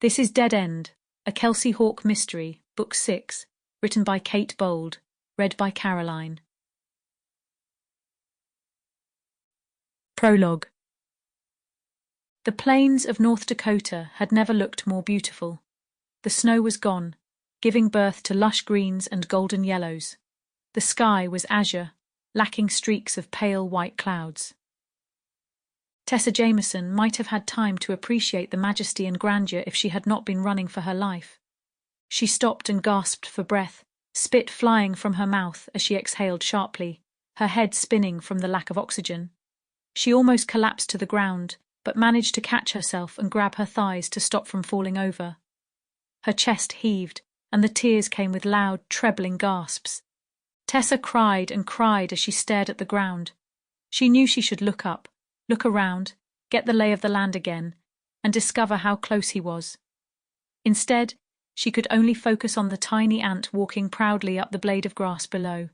This is Dead End, a Kelsey Hawk mystery, Book 6, written by Kate Bold, read by Caroline. Prologue. The plains of North Dakota had never looked more beautiful. The snow was gone, giving birth to lush greens and golden yellows. The sky was azure, lacking streaks of pale white clouds. Tessa Jameson might have had time to appreciate the majesty and grandeur if she had not been running for her life. She stopped and gasped for breath, spit flying from her mouth as she exhaled sharply, her head spinning from the lack of oxygen. She almost collapsed to the ground, but managed to catch herself and grab her thighs to stop from falling over. Her chest heaved, and the tears came with loud, trebling gasps. Tessa cried and cried as she stared at the ground. She knew she should look up, look around, get the lay of the land again, and discover how close he was. Instead, she could only focus on the tiny ant walking proudly up the blade of grass below.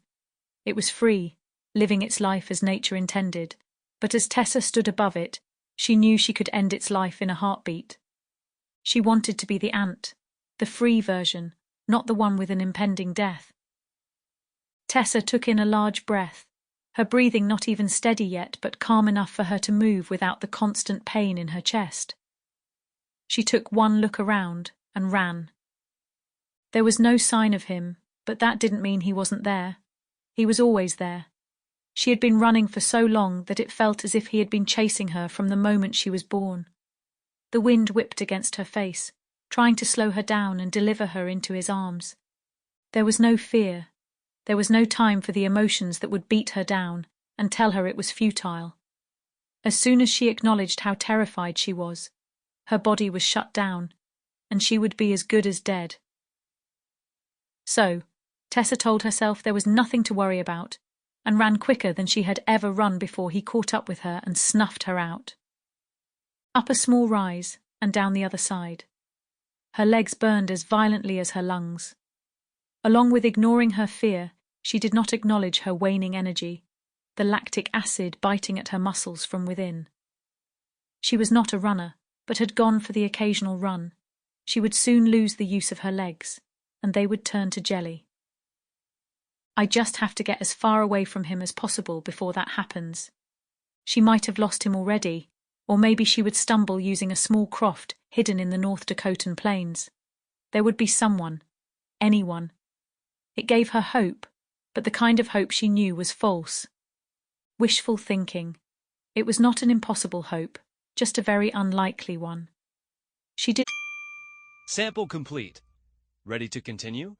It was free, living its life as nature intended, but as Tessa stood above it, she knew she could end its life in a heartbeat. She wanted to be the ant, the free version, not the one with an impending death. Tessa took in a large breath, her breathing not even steady yet, but calm enough for her to move without the constant pain in her chest. She took one look around and ran. There was no sign of him, but that didn't mean he wasn't there. He was always there. She had been running for so long that it felt as if he had been chasing her from the moment she was born. The wind whipped against her face, trying to slow her down and deliver her into his arms. There was no fear. There was no time for the emotions that would beat her down and tell her it was futile. As soon as she acknowledged how terrified she was, her body was shut down, and she would be as good as dead. So, Tessa told herself there was nothing to worry about, and ran quicker than she had ever run before he caught up with her and snuffed her out. Up a small rise, and down the other side. Her legs burned as violently as her lungs. Along with ignoring her fear, she did not acknowledge her waning energy, the lactic acid biting at her muscles from within. She was not a runner, but had gone for the occasional run. She would soon lose the use of her legs, and they would turn to jelly. I just have to get as far away from him as possible before that happens. She might have lost him already, or maybe she would stumble using a small croft hidden in the North Dakotan plains. There would be someone, anyone. It gave her hope, but the kind of hope she knew was false. Wishful thinking. It was not an impossible hope, just a very unlikely one. She did. Sample complete. Ready to continue?